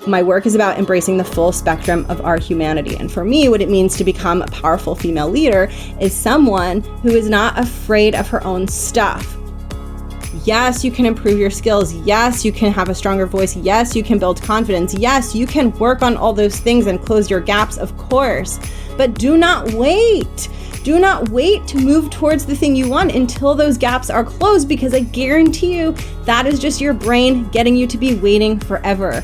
My work is about embracing the full spectrum of our humanity. And for me, what it means to become a powerful female leader is someone who is not afraid of her own stuff. Yes, you can improve your skills. Yes, you can have a stronger voice. Yes, you can build confidence. Yes, you can work on all those things and close your gaps, of course. But do not wait. Do not wait to move towards the thing you want until those gaps are closed, because I guarantee you that is just your brain getting you to be waiting forever.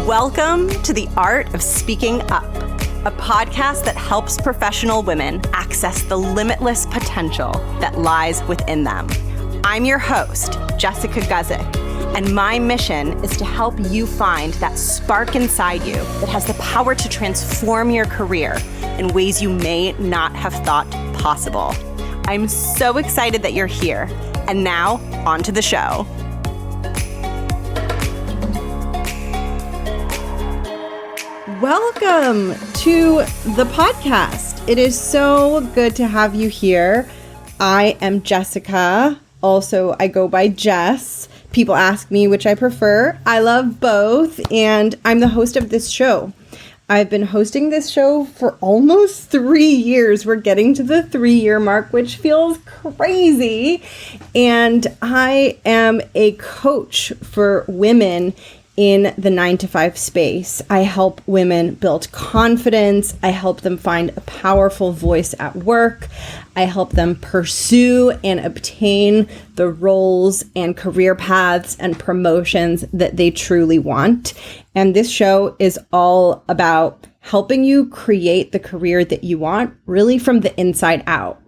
Welcome to The Art of Speaking Up, a podcast that helps professional women access the limitless potential that lies within them. I'm your host, Jessica Guzik, and my mission is to help you find that spark inside you that has the power to transform your career in ways you may not have thought possible. I'm so excited that you're here. And now, on to the show. Welcome to the podcast. It is so good to have you here. I am Jessica. Also, I go by Jess. People ask me which I prefer. I love both, and I'm the host of this show. I've been hosting this show for almost 3 years. We're getting to the 3-year mark, which feels crazy. And I am a coach for women in the 9-to-5 space. I help women build confidence. I help them find a powerful voice at work. I help them pursue and obtain the roles and career paths and promotions that they truly want. And this show is all about helping you create the career that you want, really from the inside out.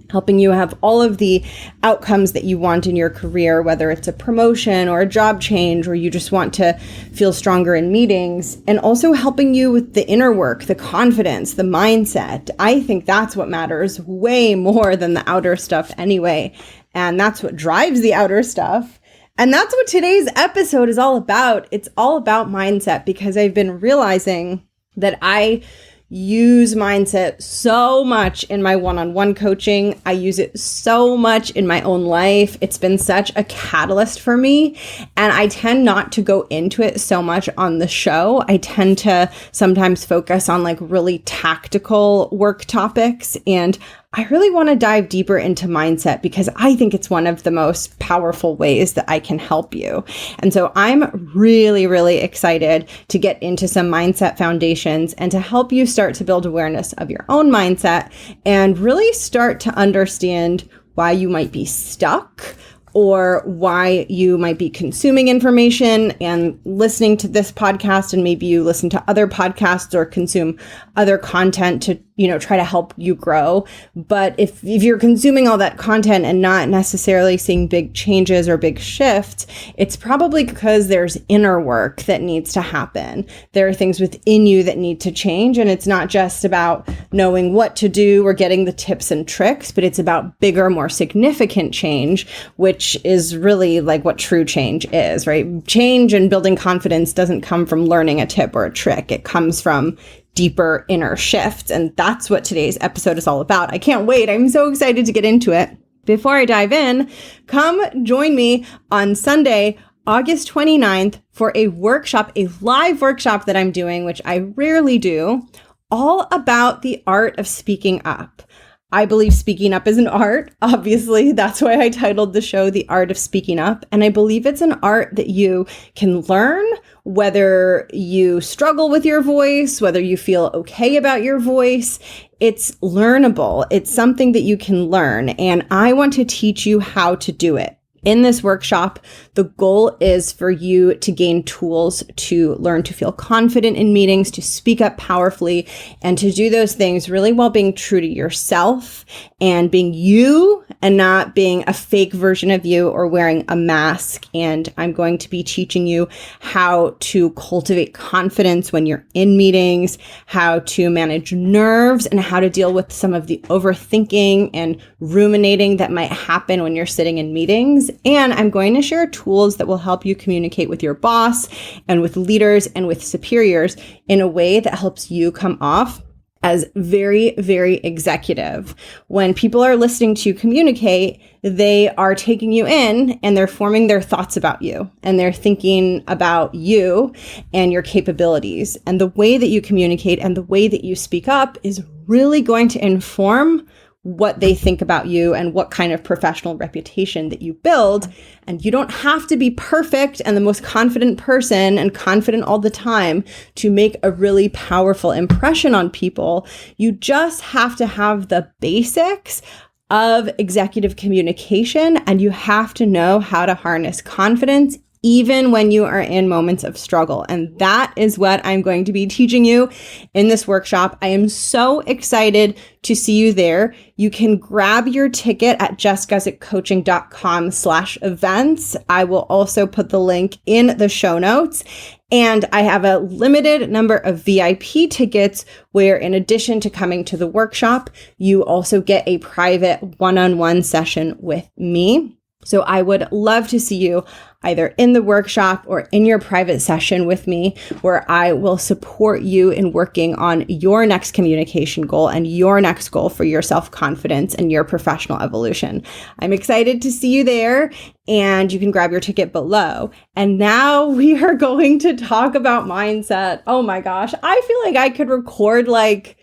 Helping you have all of the outcomes that you want in your career, whether it's a promotion or a job change, or you just want to feel stronger in meetings, and also helping you with the inner work, the confidence, the mindset. I think that's what matters way more than the outer stuff anyway. And that's what drives the outer stuff. And that's what today's episode is all about. It's all about mindset, because I've been realizing that I use mindset so much in my one-on-one coaching. I use it so much in my own life. It's been such a catalyst for me. And I tend not to go into it so much on the show. I tend to sometimes focus on like really tactical work topics. And I really want to dive deeper into mindset, because I think it's one of the most powerful ways that I can help you. And so I'm really, really excited to get into some mindset foundations and to help you start to build awareness of your own mindset and really start to understand why you might be stuck, or why you might be consuming information and listening to this podcast, and maybe you listen to other podcasts or consume other content to, try to help you grow. But if you're consuming all that content and not necessarily seeing big changes or big shifts, it's probably because there's inner work that needs to happen. There are things within you that need to change. And it's not just about knowing what to do or getting the tips and tricks, but it's about bigger, more significant change, which is really like what true change is, right? Change and building confidence doesn't come from learning a tip or a trick. It comes from deeper inner shifts. And that's what today's episode is all about. I can't wait. I'm so excited to get into it. Before I dive in, come join me on Sunday, August 29th for a workshop, a live workshop that I'm doing, which I rarely do, all about the art of speaking up. I believe speaking up is an art. Obviously, that's why I titled the show The Art of Speaking Up. And I believe it's an art that you can learn, whether you struggle with your voice, whether you feel okay about your voice. It's learnable. It's something that you can learn. And I want to teach you how to do it. In this workshop, the goal is for you to gain tools to learn to feel confident in meetings, to speak up powerfully, and to do those things really while being true to yourself and being you and not being a fake version of you or wearing a mask. And I'm going to be teaching you how to cultivate confidence when you're in meetings, how to manage nerves, and how to deal with some of the overthinking and ruminating that might happen when you're sitting in meetings. And I'm going to share tools that will help you communicate with your boss and with leaders and with superiors in a way that helps you come off as very, very executive. When people are listening to you communicate, they are taking you in and they're forming their thoughts about you and they're thinking about you and your capabilities. And the way that you communicate and the way that you speak up is really going to inform what they think about you and what kind of professional reputation that you build. And you don't have to be perfect and the most confident person and confident all the time to make a really powerful impression on people. You just have to have the basics of executive communication, and you have to know how to harness confidence even when you are in moments of struggle. And that is what I'm going to be teaching you in this workshop. I am so excited to see you there. You can grab your ticket at jessguzikcoaching.com/events. I will also put the link in the show notes. And I have a limited number of VIP tickets where, in addition to coming to the workshop, you also get a private one-on-one session with me. So I would love to see you either in the workshop or in your private session with me, where I will support you in working on your next communication goal and your next goal for your self-confidence and your professional evolution. I'm excited to see you there, and you can grab your ticket below. And now we are going to talk about mindset. Oh my gosh, I feel like I could record like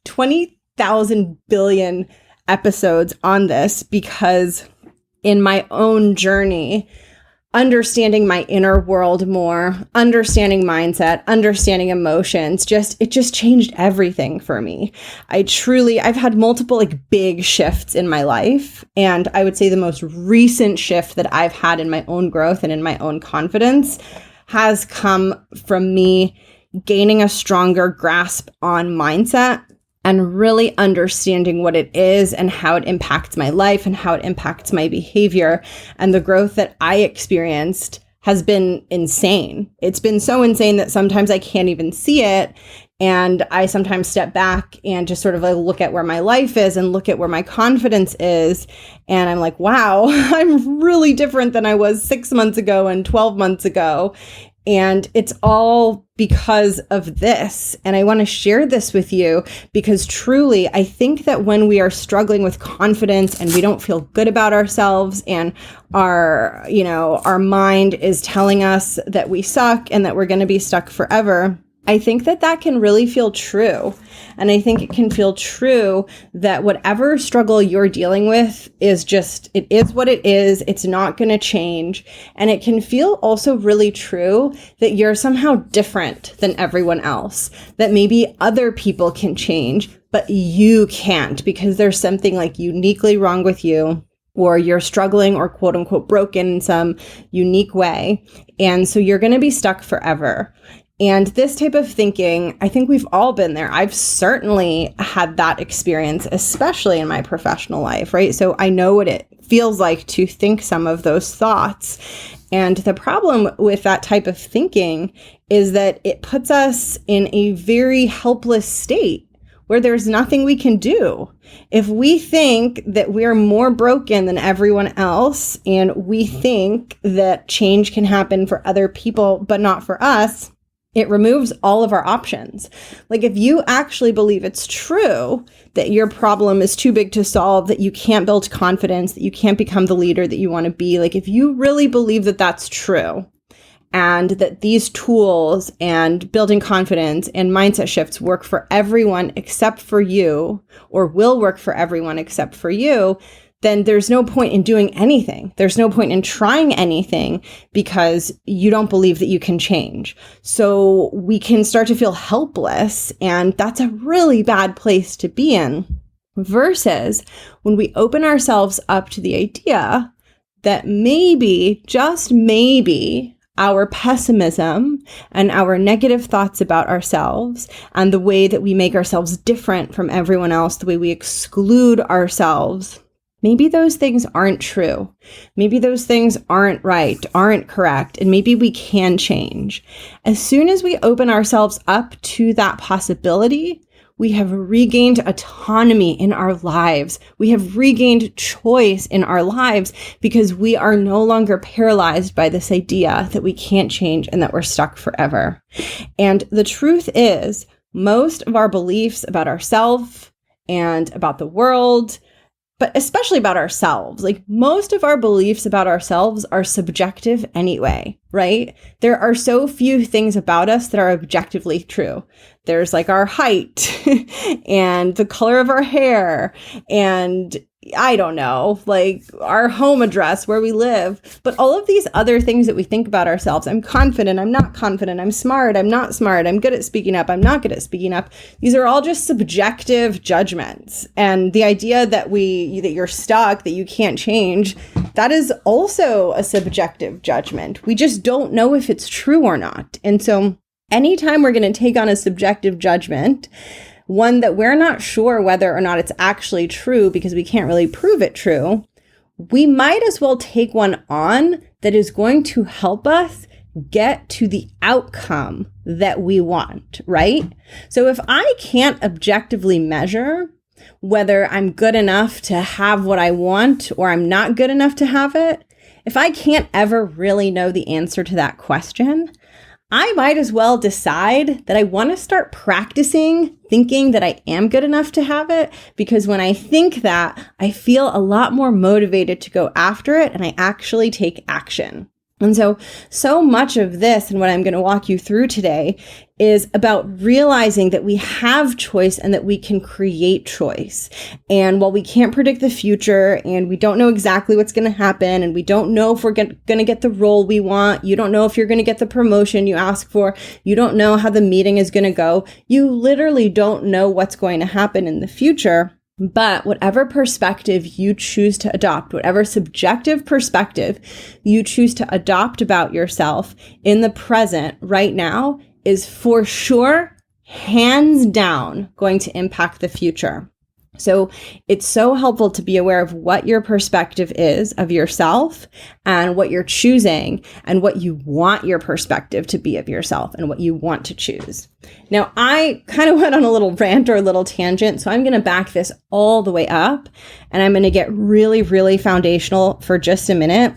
20,000 billion episodes on this, because in my own journey, understanding my inner world more, understanding mindset, understanding emotions, it just changed everything for me. I've had multiple big shifts in my life. And I would say the most recent shift that I've had in my own growth and in my own confidence has come from me gaining a stronger grasp on mindset and really understanding what it is and how it impacts my life and how it impacts my behavior. And the growth that I experienced has been insane. It's been so insane that sometimes I can't even see it. And I sometimes step back and just sort of look at where my life is and look at where my confidence is. And I'm like, wow, I'm really different than I was 6 months ago and 12 months ago. And it's all because of this. And I want to share this with you because truly, I think that when we are struggling with confidence and we don't feel good about ourselves, and our mind is telling us that we suck and that we're going to be stuck forever, I think that can really feel true. And I think it can feel true that whatever struggle you're dealing with it is what it is. It's not going to change. And it can feel also really true that you're somehow different than everyone else, that maybe other people can change, but you can't, because there's something uniquely wrong with you, or you're struggling or quote unquote broken in some unique way. And so you're going to be stuck forever. And this type of thinking, I think we've all been there. I've certainly had that experience, especially in my professional life, right? So I know what it feels like to think some of those thoughts. And the problem with that type of thinking is that it puts us in a very helpless state where there's nothing we can do. If we think that we're more broken than everyone else, and we think that change can happen for other people, but not for us, it removes all of our options. If you actually believe it's true that your problem is too big to solve, that you can't build confidence, that you can't become the leader that you want to be, if you really believe that that's true, and that these tools and building confidence and mindset shifts work for everyone except for you, or will work for everyone except for you, then there's no point in doing anything. There's no point in trying anything, because you don't believe that you can change. So we can start to feel helpless, and that's a really bad place to be in. Versus when we open ourselves up to the idea that maybe, just maybe, our pessimism and our negative thoughts about ourselves and the way that we make ourselves different from everyone else, the way we exclude ourselves, maybe those things aren't true. Maybe those things aren't right, aren't correct, and maybe we can change. As soon as we open ourselves up to that possibility, we have regained autonomy in our lives. We have regained choice in our lives, because we are no longer paralyzed by this idea that we can't change and that we're stuck forever. And the truth is, most of our beliefs about ourselves and about the world, but especially about ourselves, like most of our beliefs about ourselves are subjective anyway, right? There are so few things about us that are objectively true. There's like our height and the color of our hair and I don't know, like our home address, where we live. But all of these other things that we think about ourselves, I'm confident, I'm not confident, I'm smart, I'm not smart, I'm good at speaking up, I'm not good at speaking up. These are all just subjective judgments. And the idea that you're stuck, that you can't change, that is also a subjective judgment. We just don't know if it's true or not. And so anytime we're going to take on a subjective judgment, one that we're not sure whether or not it's actually true because we can't really prove it true, we might as well take one on that is going to help us get to the outcome that we want, right? So if I can't objectively measure whether I'm good enough to have what I want or I'm not good enough to have it, if I can't ever really know the answer to that question, I might as well decide that I want to start practicing thinking that I am good enough to have it, because when I think that, I feel a lot more motivated to go after it and I actually take action. And so much of this and what I'm going to walk you through today is about realizing that we have choice and that we can create choice. And while we can't predict the future and we don't know exactly what's going to happen and we don't know if we're going to get the role we want, you don't know if you're going to get the promotion you ask for, you don't know how the meeting is going to go, you literally don't know what's going to happen in the future. But whatever perspective you choose to adopt, whatever subjective perspective you choose to adopt about yourself in the present right now is for sure, hands down, going to impact the future. So it's so helpful to be aware of what your perspective is of yourself and what you're choosing and what you want your perspective to be of yourself and what you want to choose. Now, I kind of went on a little rant or a little tangent, so I'm going to back this all the way up and I'm going to get really, really foundational for just a minute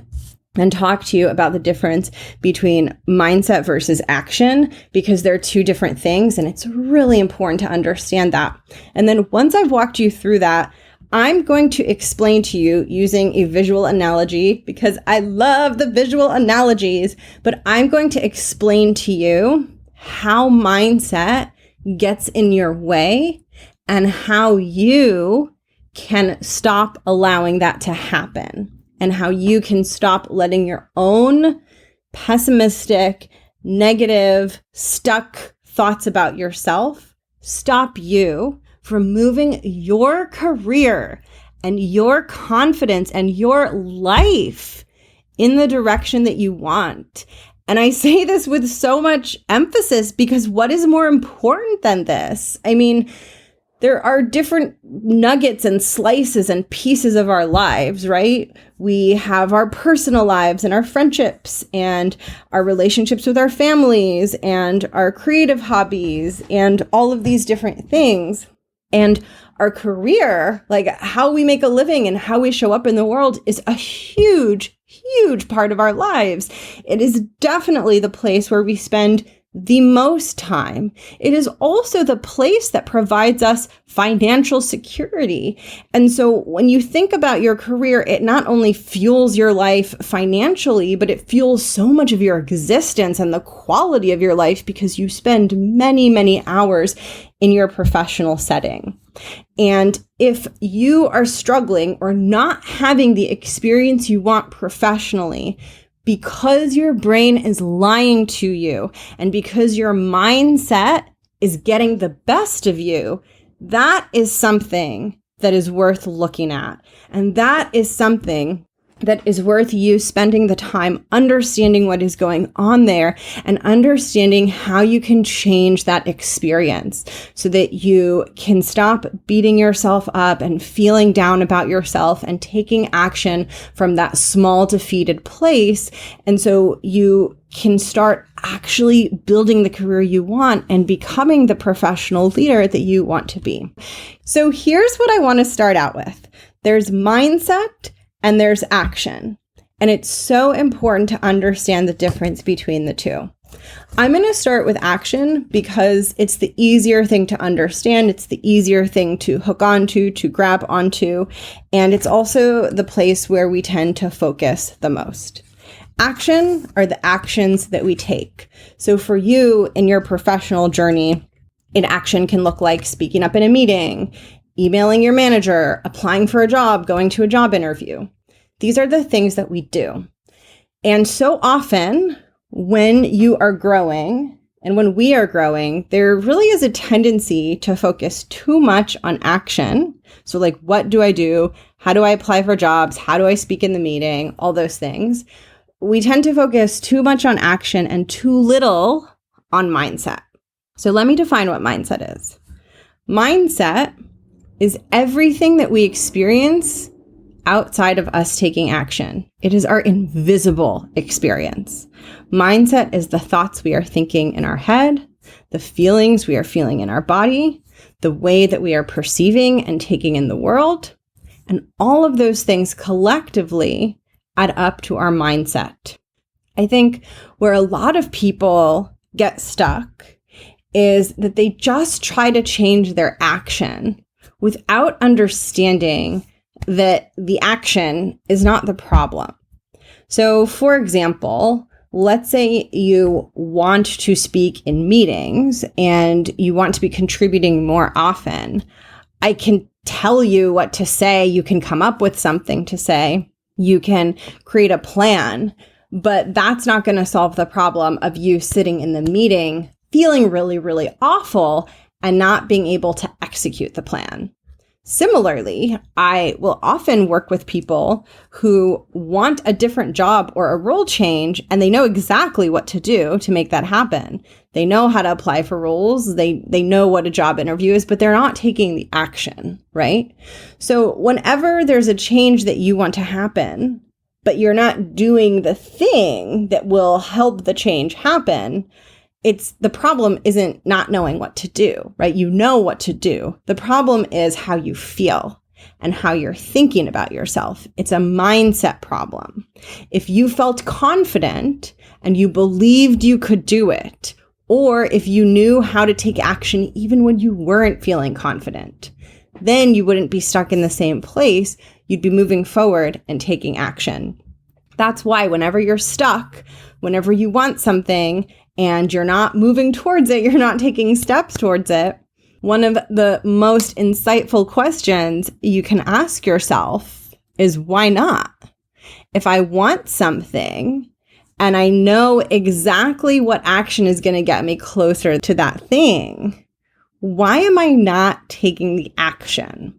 and talk to you about the difference between mindset versus action, because they're two different things and it's really important to understand that. And then once I've walked you through that, I'm going to explain to you using a visual analogy because I love the visual analogies, but I'm going to explain to you how mindset gets in your way and how you can stop allowing that to happen. And how you can stop letting your own pessimistic, negative, stuck thoughts about yourself stop you from moving your career and your confidence and your life in the direction that you want. And I say this with so much emphasis because what is more important than this? I mean, there are different nuggets and slices and pieces of our lives, right? We have our personal lives and our friendships and our relationships with our families and our creative hobbies and all of these different things. And our career, like how we make a living and how we show up in the world, is a huge, huge part of our lives. It is definitely the place where we spend the most time. It is also the place that provides us financial security. And so when you think about your career, it not only fuels your life financially, but it fuels so much of your existence and the quality of your life because you spend many, many hours in your professional setting. And if you are struggling or not having the experience you want professionally, because your brain is lying to you and because your mindset is getting the best of you, that is something that is worth looking at. And that is something that is worth you spending the time understanding what is going on there and understanding how you can change that experience so that you can stop beating yourself up and feeling down about yourself and taking action from that small defeated place. And so you can start actually building the career you want and becoming the professional leader that you want to be. So here's what I want to start out with. There's mindset and there's action. And it's so important to understand the difference between the two. I'm going to start with action because it's the easier thing to understand. It's the easier thing to hook onto, to grab onto. And it's also the place where we tend to focus the most. Action are the actions that we take. So for you in your professional journey, an action can look like speaking up in a meeting, emailing your manager, applying for a job, going to a job interview. These are the things that we do. And so often, when you are growing and when we are growing, there really is a tendency to focus too much on action. So like, what do I do? How do I apply for jobs? How do I speak in the meeting? All those things. We tend to focus too much on action and too little on mindset. So let me define what mindset is. Mindset is everything that we experience outside of us taking action. It is our invisible experience. Mindset is the thoughts we are thinking in our head, the feelings we are feeling in our body, the way that we are perceiving and taking in the world. And all of those things collectively add up to our mindset. I think where a lot of people get stuck is that they just try to change their action without understanding that the action is not the problem. So, for example, let's say you want to speak in meetings and you want to be contributing more often. I can tell you what to say. You can come up with something to say. You can create a plan, but that's not going to solve the problem of you sitting in the meeting feeling really, really awful and not being able to execute the plan. Similarly, I will often work with people who want a different job or a role change, and they know exactly what to do to make that happen. They know how to apply for roles. They know what a job interview is, but they're not taking the action, right? So whenever there's a change that you want to happen, but you're not doing the thing that will help the change happen, the problem isn't not knowing what to do, right? You know what to do. The problem is how you feel and how you're thinking about yourself. It's a mindset problem. If you felt confident and you believed you could do it, or if you knew how to take action even when you weren't feeling confident, then you wouldn't be stuck in the same place. You'd be moving forward and taking action. That's why whenever you're stuck, whenever you want something and you're not moving towards it, you're not taking steps towards it, one of the most insightful questions you can ask yourself is, why not? If I want something and I know exactly what action is going to get me closer to that thing, why am I not taking the action?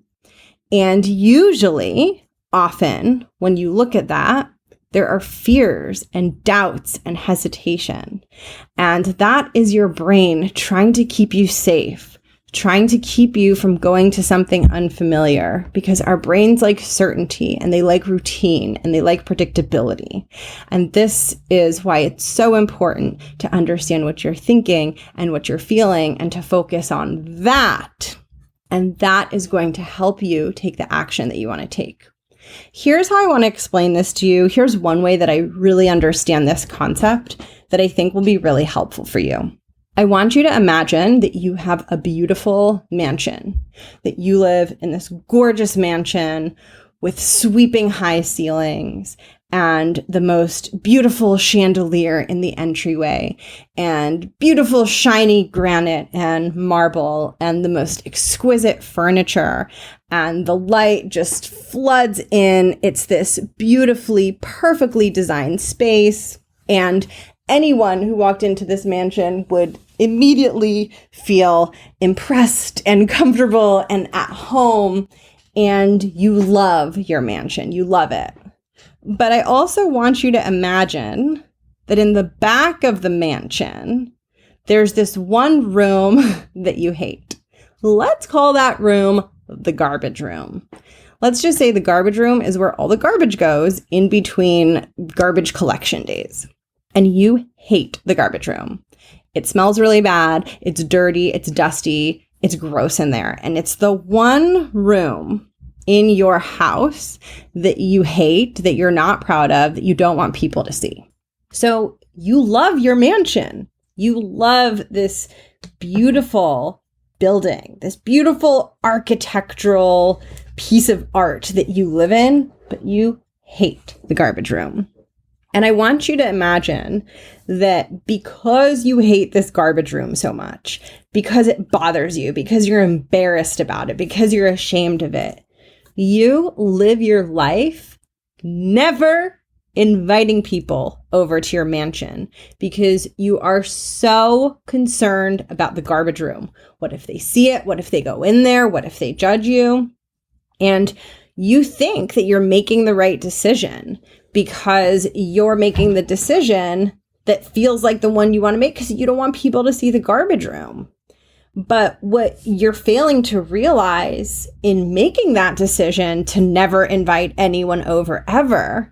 And usually, often, when you look at that, there are fears and doubts and hesitation. And that is your brain trying to keep you safe, trying to keep you from going to something unfamiliar, because our brains like certainty and they like routine and they like predictability. And this is why it's so important to understand what you're thinking and what you're feeling and to focus on that. And that is going to help you take the action that you want to take. Here's how I want to explain this to you. Here's one way that I really understand this concept that I think will be really helpful for you. I want you to imagine that you have a beautiful mansion, that you live in this gorgeous mansion with sweeping high ceilings and the most beautiful chandelier in the entryway and beautiful shiny granite and marble and the most exquisite furniture, and the light just floods in. It's this beautifully, perfectly designed space, and anyone who walked into this mansion would immediately feel impressed and comfortable and at home, and you love your mansion. You love it. But I also want you to imagine that in the back of the mansion, there's this one room that you hate. Let's call that room the garbage room. Let's just say the garbage room is where all the garbage goes in between garbage collection days. And you hate the garbage room. It smells really bad. It's dirty. It's dusty. It's gross in there. And it's the one room in your house that you hate, that you're not proud of, that you don't want people to see. So you love your mansion. You love this beautiful building, this beautiful architectural piece of art that you live in, but you hate the garbage room. And I want you to imagine that because you hate this garbage room so much, because it bothers you, because you're embarrassed about it, because you're ashamed of it, you live your life never inviting people over to your mansion because you are so concerned about the garbage room. What if they see it? What if they go in there? What if they judge you? And you think that you're making the right decision because you're making the decision that feels like the one you want to make because you don't want people to see the garbage room. But what you're failing to realize in making that decision to never invite anyone over ever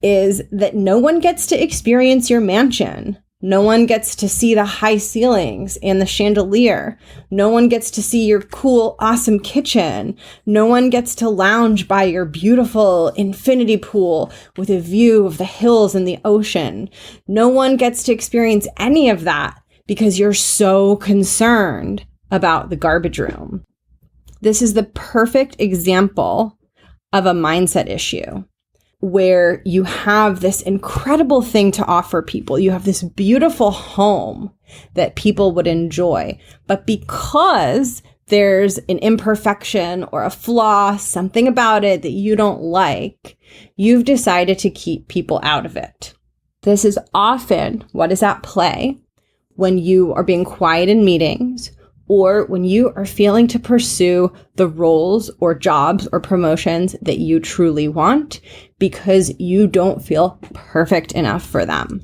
is that no one gets to experience your mansion. No one gets to see the high ceilings and the chandelier. No one gets to see your cool, awesome kitchen. No one gets to lounge by your beautiful infinity pool with a view of the hills and the ocean. No one gets to experience any of that because you're so concerned about the garbage room. This is the perfect example of a mindset issue where you have this incredible thing to offer people. You have this beautiful home that people would enjoy. But because there's an imperfection or a flaw, something about it that you don't like, you've decided to keep people out of it. This is often what is at play when you are being quiet in meetings or when you are failing to pursue the roles or jobs or promotions that you truly want because you don't feel perfect enough for them.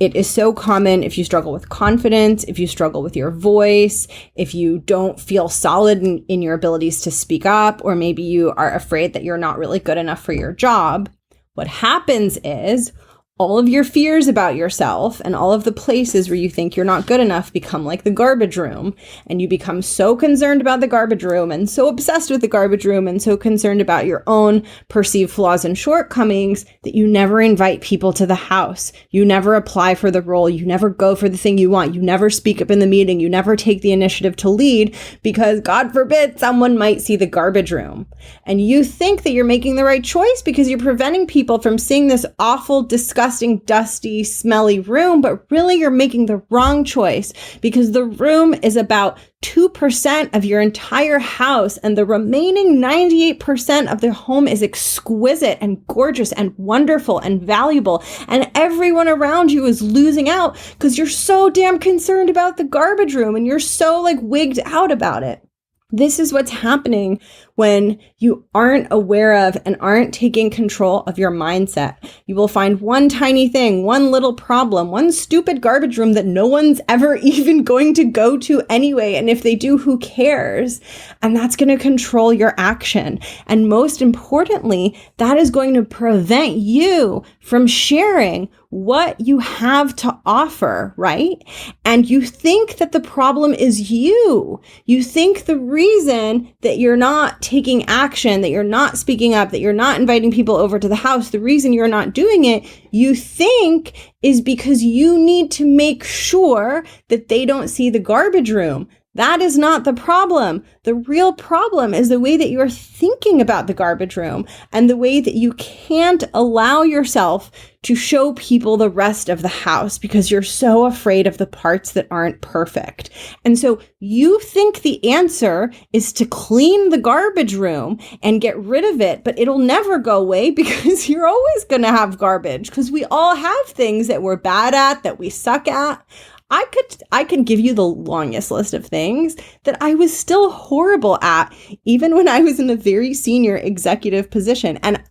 It is so common if you struggle with confidence, if you struggle with your voice, if you don't feel solid in your abilities to speak up, or maybe you are afraid that you're not really good enough for your job. What happens is all of your fears about yourself and all of the places where you think you're not good enough become like the garbage room. And you become so concerned about the garbage room and so obsessed with the garbage room and so concerned about your own perceived flaws and shortcomings that you never invite people to the house. You never apply for the role. You never go for the thing you want. You never speak up in the meeting. You never take the initiative to lead because God forbid someone might see the garbage room. And you think that you're making the right choice because you're preventing people from seeing this awful, disgusting, dusty, smelly room, but really you're making the wrong choice because the room is about 2% of your entire house and the remaining 98% of the home is exquisite and gorgeous and wonderful and valuable. And everyone around you is losing out because you're so damn concerned about the garbage room and you're so wigged out about it. This is what's happening when you aren't aware of and aren't taking control of your mindset. You will find one tiny thing, one little problem, one stupid garbage room that no one's ever even going to go to anyway. And if they do, who cares? And that's going to control your action. And most importantly, that is going to prevent you from sharing what you have to offer, right? And you think that the problem is you. You think the reason that you're not taking action, that you're not speaking up, that you're not inviting people over to the house, the reason you're not doing it, you think is because you need to make sure that they don't see the garbage room. That is not the problem. The real problem is the way that you're thinking about the garbage room and the way that you can't allow yourself to show people the rest of the house because you're so afraid of the parts that aren't perfect. And so you think the answer is to clean the garbage room and get rid of it, but it'll never go away because you're always going to have garbage because we all have things that we're bad at, that we suck at. I could give you the longest list of things that I was still horrible at, even when I was in a very senior executive position and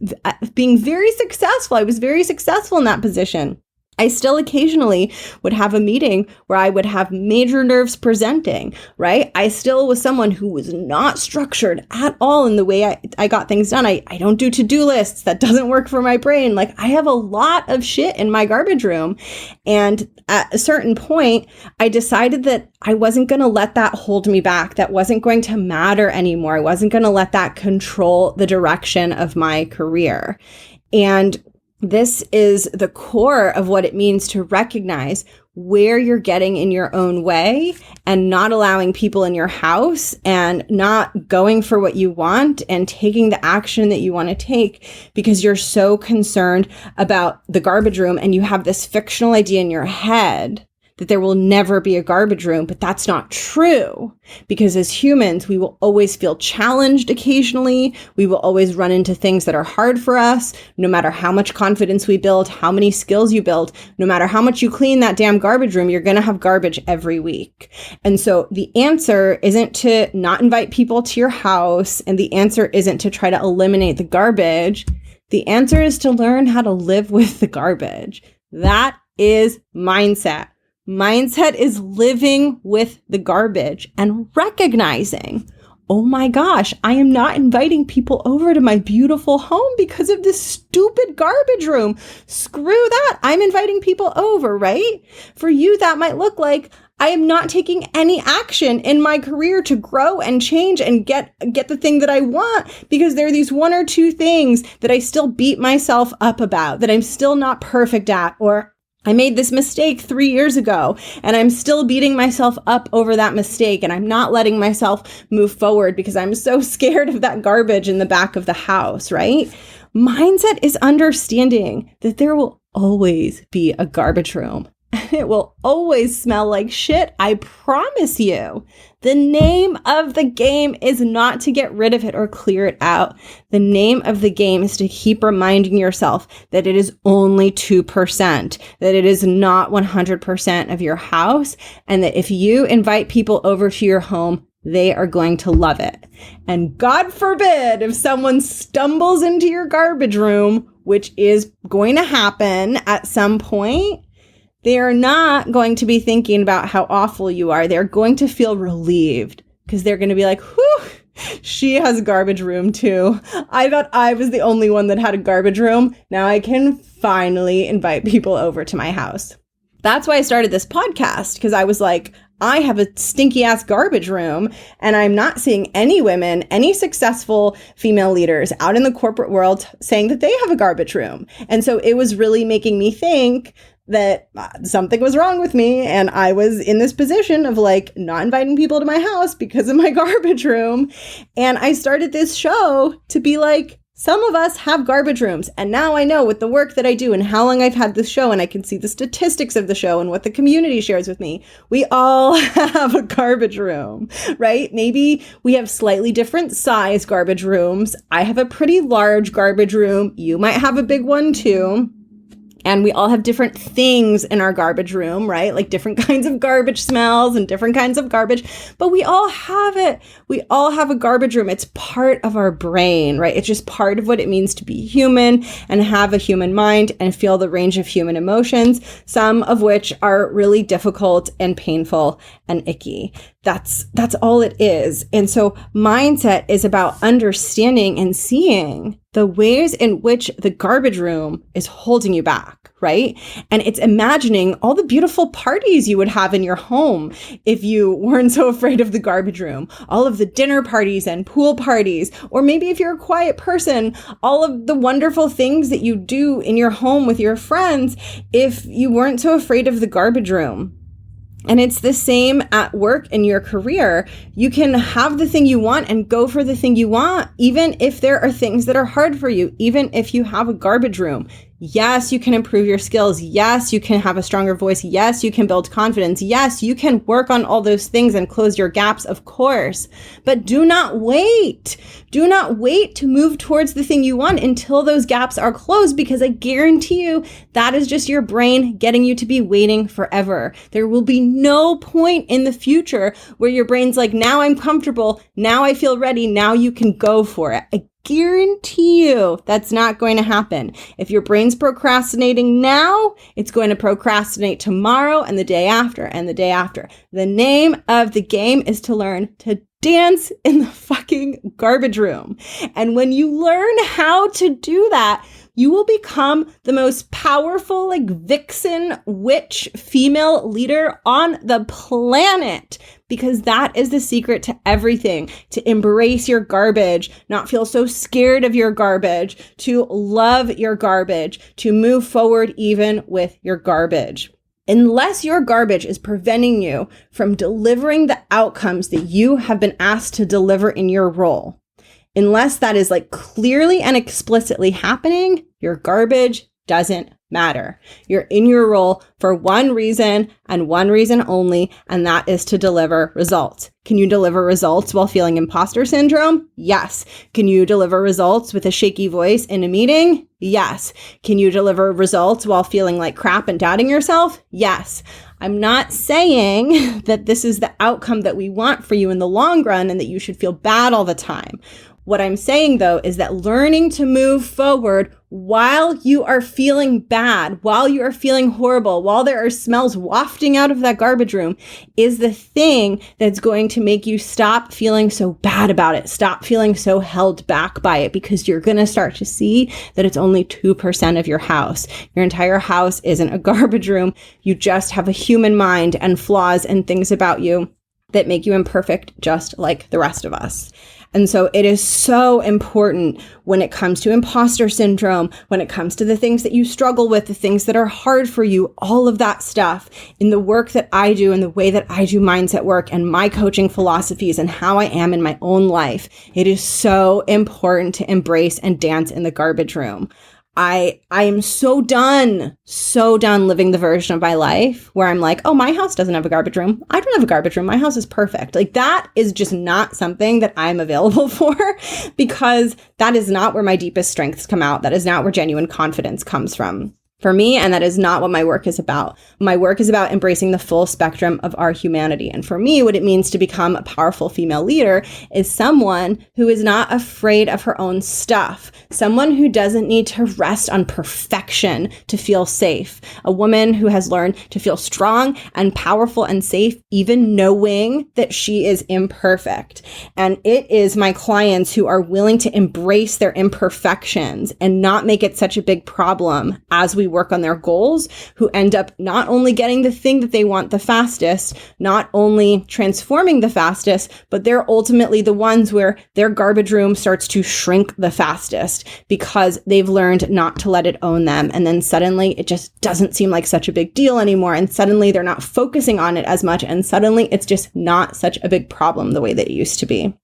being very successful. I was very successful in that position. I still occasionally would have a meeting where I would have major nerves presenting, right? I still was someone who was not structured at all in the way I got things done. I don't do to-do lists. That doesn't work for my brain. I have a lot of shit in my garbage room. And at a certain point, I decided that I wasn't going to let that hold me back. That wasn't going to matter anymore. I wasn't going to let that control the direction of my career. And This is the core of what it means to recognize where you're getting in your own way and not allowing people in your house and not going for what you want and taking the action that you want to take because you're so concerned about the garbage room and you have this fictional idea in your head that there will never be a garbage room, but that's not true. Because as humans, we will always feel challenged occasionally. We will always run into things that are hard for us, no matter how much confidence we build, how many skills you build, no matter how much you clean that damn garbage room, you're going to have garbage every week. And so the answer isn't to not invite people to your house, and the answer isn't to try to eliminate the garbage. The answer is to learn how to live with the garbage. That is mindset. Mindset is living with the garbage and recognizing, oh my gosh, I am not inviting people over to my beautiful home because of this stupid garbage room. Screw that. I'm inviting people over, right? For you, that might look like I am not taking any action in my career to grow and change and get the thing that I want because there are these one or two things that I still beat myself up about, that I'm still not perfect at, or I made this mistake 3 years ago and I'm still beating myself up over that mistake and I'm not letting myself move forward because I'm so scared of that garbage in the back of the house, right? Mindset is understanding that there will always be a garbage room. It will always smell like shit, I promise you. The name of the game is not to get rid of it or clear it out. The name of the game is to keep reminding yourself that it is only 2%, that it is not 100% of your house, and that if you invite people over to your home, they are going to love it. And God forbid if someone stumbles into your garbage room, which is going to happen at some point, they are not going to be thinking about how awful you are. They're going to feel relieved because they're going to be like, whew, she has a garbage room too. I thought I was the only one that had a garbage room. Now I can finally invite people over to my house. That's why I started this podcast, because I was like, I have a stinky ass garbage room and I'm not seeing any women, any successful female leaders out in the corporate world saying that they have a garbage room. And so it was really making me think that something was wrong with me and I was in this position of like not inviting people to my house because of my garbage room. And I started this show to be like, some of us have garbage rooms. And now I know with the work that I do and how long I've had this show, and I can see the statistics of the show and what the community shares with me, we all have a garbage room, right? Maybe we have slightly different size garbage rooms. I have a pretty large garbage room. You might have a big one too. And we all have different things in our garbage room, right? Like different kinds of garbage smells and different kinds of garbage, but we all have it. We all have a garbage room. It's part of our brain, right? It's just part of what it means to be human and have a human mind and feel the range of human emotions, some of which are really difficult and painful and icky. That's all it is. And so mindset is about understanding and seeing the ways in which the garbage room is holding you back, right? And it's imagining all the beautiful parties you would have in your home if you weren't so afraid of the garbage room, all of the dinner parties and pool parties, or maybe if you're a quiet person, all of the wonderful things that you do in your home with your friends if you weren't so afraid of the garbage room. And it's the same at work in your career. You can have the thing you want and go for the thing you want, even if there are things that are hard for you, even if you have a garbage room. Yes, you can improve your skills. Yes, you can have a stronger voice. Yes, you can build confidence. Yes, you can work on all those things and close your gaps, of course. But do not wait. Do not wait to move towards the thing you want until those gaps are closed, because I guarantee you that is just your brain getting you to be waiting forever. There will be no point in the future where your brain's like, now I'm comfortable. Now I feel ready. Now you can go for it. I guarantee you that's not going to happen. If your brain's procrastinating now, it's going to procrastinate tomorrow and the day after and the day after. The name of the game is to learn to dance in the fucking garbage room. And when you learn how to do that, you will become the most powerful, like vixen witch female leader on the planet, because that is the secret to everything. To embrace your garbage, not feel so scared of your garbage, to love your garbage, to move forward even with your garbage. Unless your garbage is preventing you from delivering the outcomes that you have been asked to deliver in your role, unless that is like clearly and explicitly happening, your garbage doesn't matter. You're in your role for one reason and one reason only, and that is to deliver results. Can you deliver results while feeling imposter syndrome? Yes. Can you deliver results with a shaky voice in a meeting? Yes. Can you deliver results while feeling like crap and doubting yourself? Yes. I'm not saying that this is the outcome that we want for you in the long run and that you should feel bad all the time. What I'm saying, though, is that learning to move forward while you are feeling bad, while you are feeling horrible, while there are smells wafting out of that garbage room is the thing that's going to make you stop feeling so bad about it, stop feeling so held back by it, because you're going to start to see that it's only 2% of your house. Your entire house isn't a garbage room. You just have a human mind and flaws and things about you that make you imperfect, just like the rest of us. And so it is so important when it comes to imposter syndrome, when it comes to the things that you struggle with, the things that are hard for you, all of that stuff in the work that I do and the way that I do mindset work and my coaching philosophies and how I am in my own life. It is so important to embrace and dance in the garbage room. I am so done living the version of my life where I'm like, oh, my house doesn't have a garbage room. I don't have a garbage room. My house is perfect. Like, that is just not something that I'm available for, because that is not where my deepest strengths come out. That is not where genuine confidence comes from for me. And that is not what my work is about. My work is about embracing the full spectrum of our humanity. And for me, what it means to become a powerful female leader is someone who is not afraid of her own stuff, someone who doesn't need to rest on perfection to feel safe, a woman who has learned to feel strong and powerful and safe, even knowing that she is imperfect. And it is my clients who are willing to embrace their imperfections and not make it such a big problem as we work on their goals, who end up not only getting the thing that they want the fastest, not only transforming the fastest, but they're ultimately the ones where their garbage room starts to shrink the fastest because they've learned not to let it own them. And then suddenly it just doesn't seem like such a big deal anymore. And suddenly they're not focusing on it as much. And suddenly it's just not such a big problem the way that it used to be.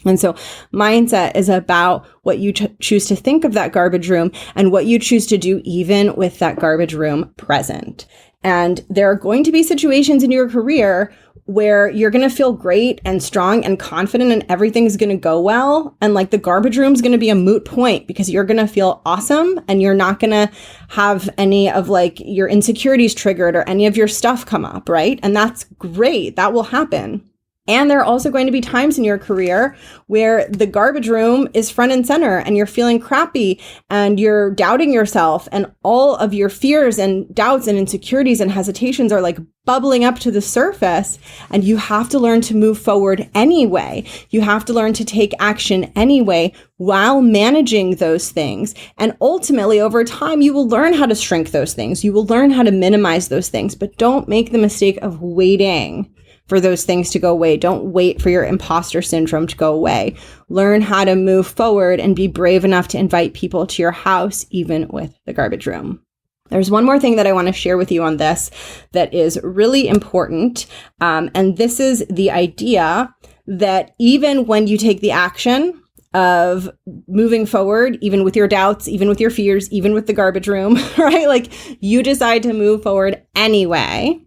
And so mindset is about what you choose to think of that garbage room and what you choose to do even with that garbage room present. And there are going to be situations in your career where you're going to feel great and strong and confident and everything's going to go well. And like the garbage room's going to be a moot point because you're going to feel awesome and you're not going to have any of like your insecurities triggered or any of your stuff come up, right? And that's great. That will happen. And there are also going to be times in your career where the garbage room is front and center and you're feeling crappy and you're doubting yourself and all of your fears and doubts and insecurities and hesitations are like bubbling up to the surface, and you have to learn to move forward anyway. You have to learn to take action anyway while managing those things. And ultimately, over time, you will learn how to shrink those things. You will learn how to minimize those things, but don't make the mistake of waiting for those things to go away. Don't wait for your imposter syndrome to go away. Learn how to move forward and be brave enough to invite people to your house, even with the garbage room. There's one more thing that I want to share with you on this that is really important. And this is the idea that even when you take the action of moving forward, even with your doubts, even with your fears, even with the garbage room, right? Like you decide to move forward anyway.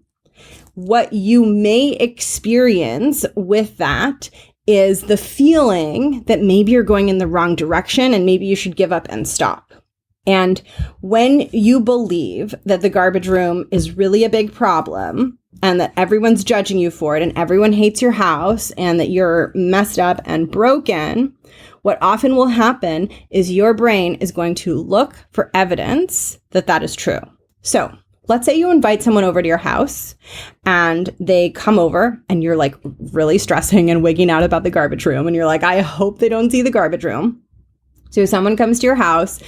What you may experience with that is the feeling that maybe you're going in the wrong direction and maybe you should give up and stop. And when you believe that the garbage room is really a big problem and that everyone's judging you for it and everyone hates your house and that you're messed up and broken, what often will happen is your brain is going to look for evidence that that is true. So let's say you invite someone over to your house and they come over and you're like really stressing and wigging out about the garbage room. And you're like, I hope they don't see the garbage room. So someone comes to your house,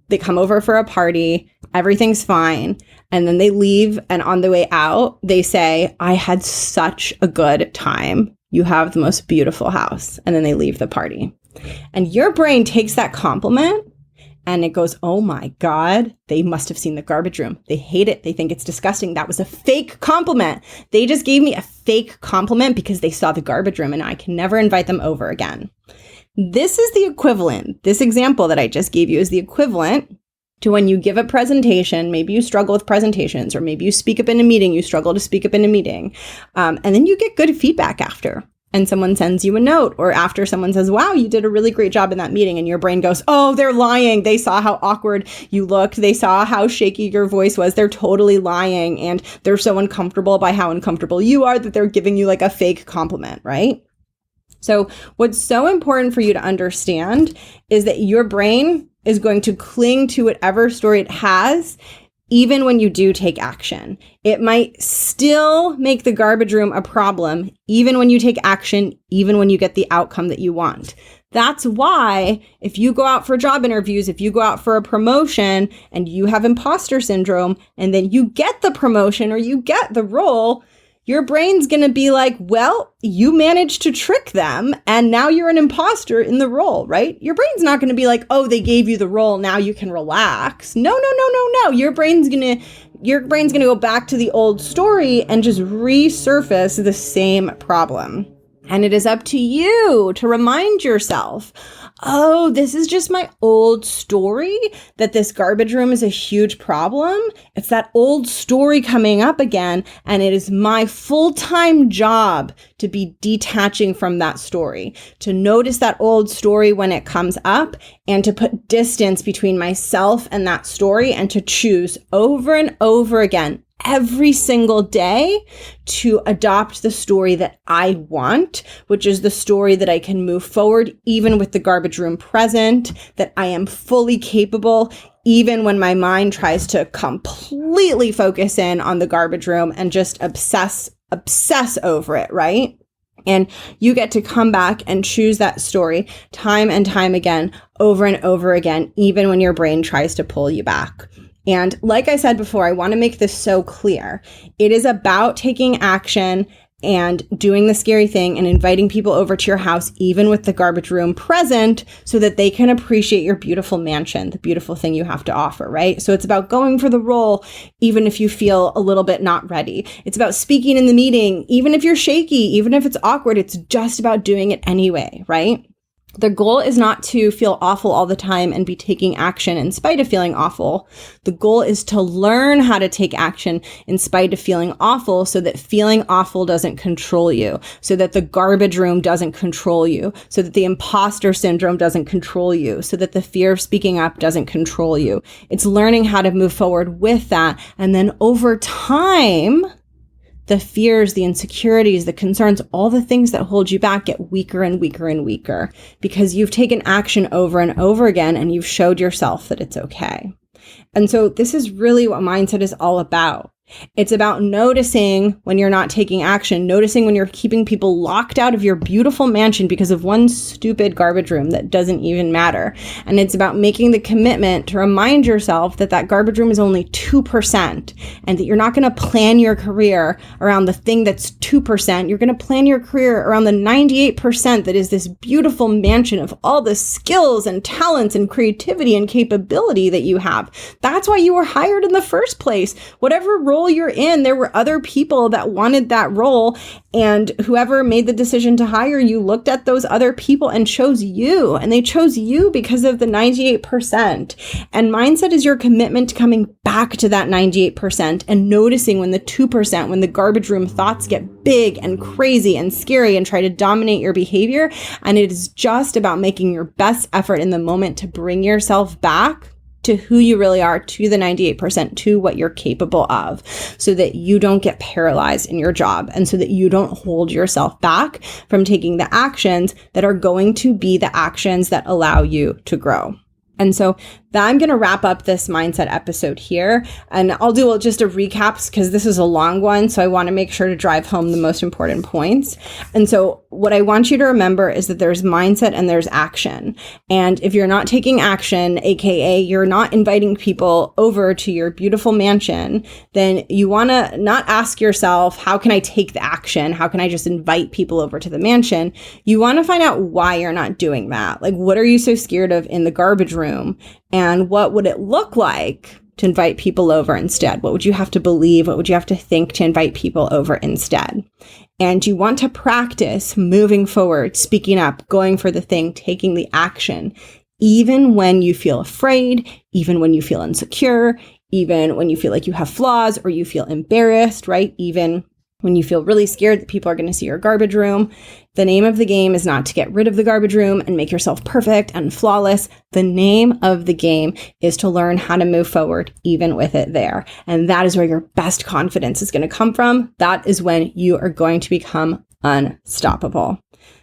they come over for a party, everything's fine. And then they leave. And on the way out, they say, I had such a good time. You have the most beautiful house. And then they leave the party. And your brain takes that compliment and it goes, oh my God, they must have seen the garbage room. They hate it. They think it's disgusting. That was a fake compliment. They just gave me a fake compliment because they saw the garbage room and I can never invite them over again. This is the equivalent. This example that I just gave you is the equivalent to when you give a presentation. Maybe you struggle with presentations, or maybe you speak up in a meeting, you struggle to speak up in a meeting. And then you get good feedback after. And someone sends you a note, or after someone says, wow, you did a really great job in that meeting. And your brain goes, oh, they're lying. They saw how awkward you looked. They saw how shaky your voice was. They're totally lying. And they're so uncomfortable by how uncomfortable you are that they're giving you like a fake compliment, right? So what's so important for you to understand is that your brain is going to cling to whatever story it has, even when you do take action. It might still make the garbage room a problem, even when you take action, even when you get the outcome that you want. That's why if you go out for job interviews, if you go out for a promotion and you have imposter syndrome, and then you get the promotion or you get the role, your brain's going to be like, well, you managed to trick them and now you're an imposter in the role, right? Your brain's not going to be like, oh, they gave you the role, now you can relax. No. Your brain's going to go back to the old story and just resurface the same problem. And it is up to you to remind yourself, oh, this is just my old story, that this garbage room is a huge problem. It's that old story coming up again. And it is my full-time job to be detaching from that story, to notice that old story when it comes up and to put distance between myself and that story, and to choose over and over again every single day to adopt the story that I want, which is the story that I can move forward even with the garbage room present, that I am fully capable even when my mind tries to completely focus in on the garbage room and just obsess over it, right? And you get to come back and choose that story time and time again, over and over again, even when your brain tries to pull you back. And like I said before, I want to make this so clear. It is about taking action and doing the scary thing and inviting people over to your house, even with the garbage room present, so that they can appreciate your beautiful mansion, the beautiful thing you have to offer, right? So it's about going for the role, even if you feel a little bit not ready. It's about speaking in the meeting, even if you're shaky, even if it's awkward. It's just about doing it anyway, right? The goal is not to feel awful all the time and be taking action in spite of feeling awful. The goal is to learn how to take action in spite of feeling awful, so that feeling awful doesn't control you, so that the garbage room doesn't control you, so that the imposter syndrome doesn't control you, so that the fear of speaking up doesn't control you. It's learning how to move forward with that. And then over time, the fears, the insecurities, the concerns, all the things that hold you back get weaker and weaker and weaker, because you've taken action over and over again and you've showed yourself that it's okay. And so this is really what mindset is all about. It's about noticing when you're not taking action, noticing when you're keeping people locked out of your beautiful mansion because of one stupid garbage room that doesn't even matter. And it's about making the commitment to remind yourself that that garbage room is only 2%, and that you're not going to plan your career around the thing that's 2%. You're going to plan your career around the 98% that is this beautiful mansion of all the skills and talents and creativity and capability that you have. That's why you were hired in the first place. Whatever role you're in, there were other people that wanted that role, and whoever made the decision to hire you looked at those other people and chose you, and they chose you because of the 98%. And mindset is your commitment to coming back to that 98% and noticing when the 2%, when the garbage room thoughts get big and crazy and scary and try to dominate your behavior. And it is just about making your best effort in the moment to bring yourself back to who you really are, to the 98%, to what you're capable of, so that you don't get paralyzed in your job, and so that you don't hold yourself back from taking the actions that are going to be the actions that allow you to grow. And so I'm going to wrap up this mindset episode here, and I'll do just a recap because this is a long one. So I want to make sure to drive home the most important points. And so what I want you to remember is that there's mindset and there's action. And if you're not taking action, AKA you're not inviting people over to your beautiful mansion, then you want to not ask yourself, how can I take the action? How can I just invite people over to the mansion? You want to find out why you're not doing that. Like, what are you so scared of in the garbage room? And what would it look like to invite people over instead? What would you have to believe? What would you have to think to invite people over instead? And you want to practice moving forward, speaking up, going for the thing, taking the action, even when you feel afraid, even when you feel insecure, even when you feel like you have flaws or you feel embarrassed, right? Even when you feel really scared that people are going to see your garbage room. The name of the game is not to get rid of the garbage room and make yourself perfect and flawless. The name of the game is to learn how to move forward even with it there. And that is where your best confidence is going to come from. That is when you are going to become unstoppable.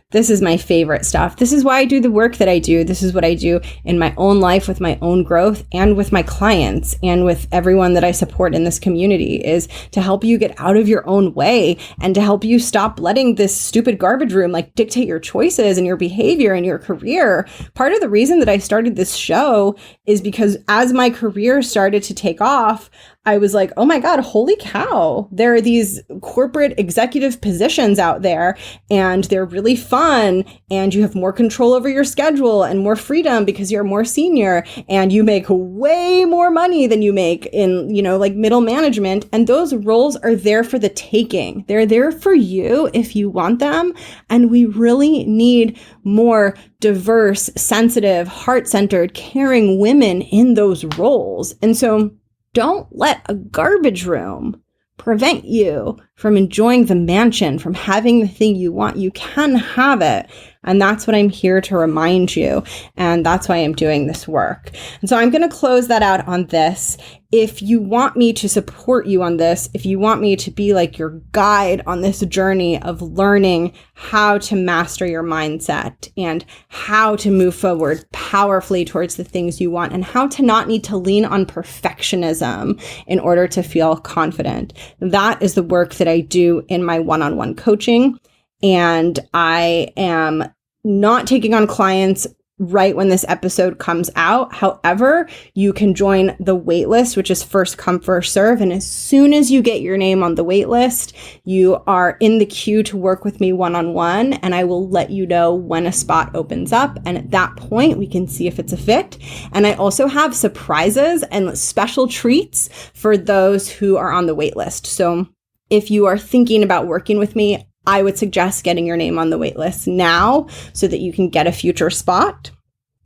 This is my favorite stuff. This is why I do the work that I do. This is what I do in my own life with my own growth and with my clients and with everyone that I support in this community, is to help you get out of your own way and to help you stop letting this stupid garbage room like dictate your choices and your behavior and your career. Part of the reason that I started this show is because as my career started to take off, I was like, oh my God, holy cow. There are these corporate executive positions out there and they're really fun and you have more control over your schedule and more freedom because you're more senior and you make way more money than you make in, like middle management. And those roles are there for the taking. They're there for you if you want them. And we really need more diverse, sensitive, heart-centered, caring women in those roles. And so don't let a garbage room prevent you from enjoying the mansion, from having the thing you want. You can have it. And that's what I'm here to remind you. And that's why I'm doing this work. And so I'm going to close that out on this. If you want me to support you on this, if you want me to be like your guide on this journey of learning how to master your mindset and how to move forward powerfully towards the things you want and how to not need to lean on perfectionism in order to feel confident, that is the work that I do in my one-on-one coaching. And I am not taking on clients right when this episode comes out. However, you can join the waitlist, which is first come, first serve. And as soon as you get your name on the waitlist, you are in the queue to work with me one-on-one, and I will let you know when a spot opens up. And at that point, we can see if it's a fit. And I also have surprises and special treats for those who are on the waitlist. So if you are thinking about working with me, I would suggest getting your name on the waitlist now so that you can get a future spot.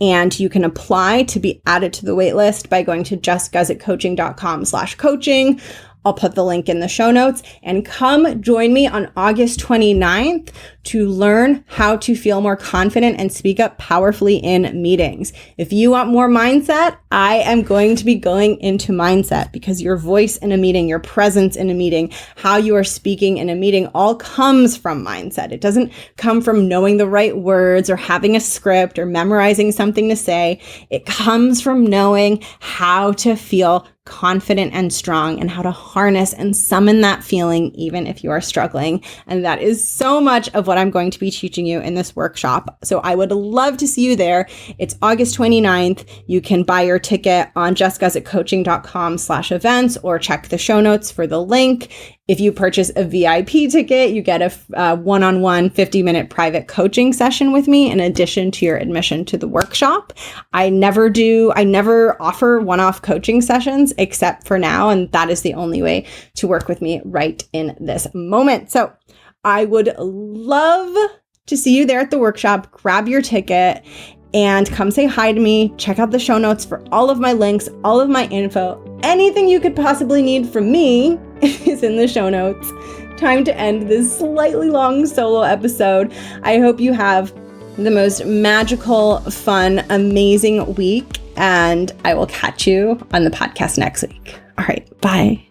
And you can apply to be added to the waitlist by going to jessguzzettcoaching.com/coaching. I'll put the link in the show notes, and come join me on August 29th to learn how to feel more confident and speak up powerfully in meetings. If you want more mindset, I am going to be going into mindset, because your voice in a meeting, your presence in a meeting, how you are speaking in a meeting all comes from mindset. It doesn't come from knowing the right words or having a script or memorizing something to say. It comes from knowing how to feel confident and strong and how to harness and summon that feeling even if you are struggling. And that is so much of what I'm going to be teaching you in this workshop. So I would love to see you there. It's August 29th. You can buy your ticket on jessguzzettcoaching.com/events or check the show notes for the link. If you purchase a VIP ticket, you get a one-on-one 50-minute private coaching session with me in addition to your admission to the workshop. I never offer one-off coaching sessions except for now, and that is the only way to work with me right in this moment. So I would love to see you there at the workshop. Grab your ticket and come say hi to me. Check out the show notes for all of my links, all of my info. Anything you could possibly need from me is in the show notes. Time to end this slightly long solo episode. I hope you have the most magical, fun, amazing week, and I will catch you on the podcast next week. All right, bye.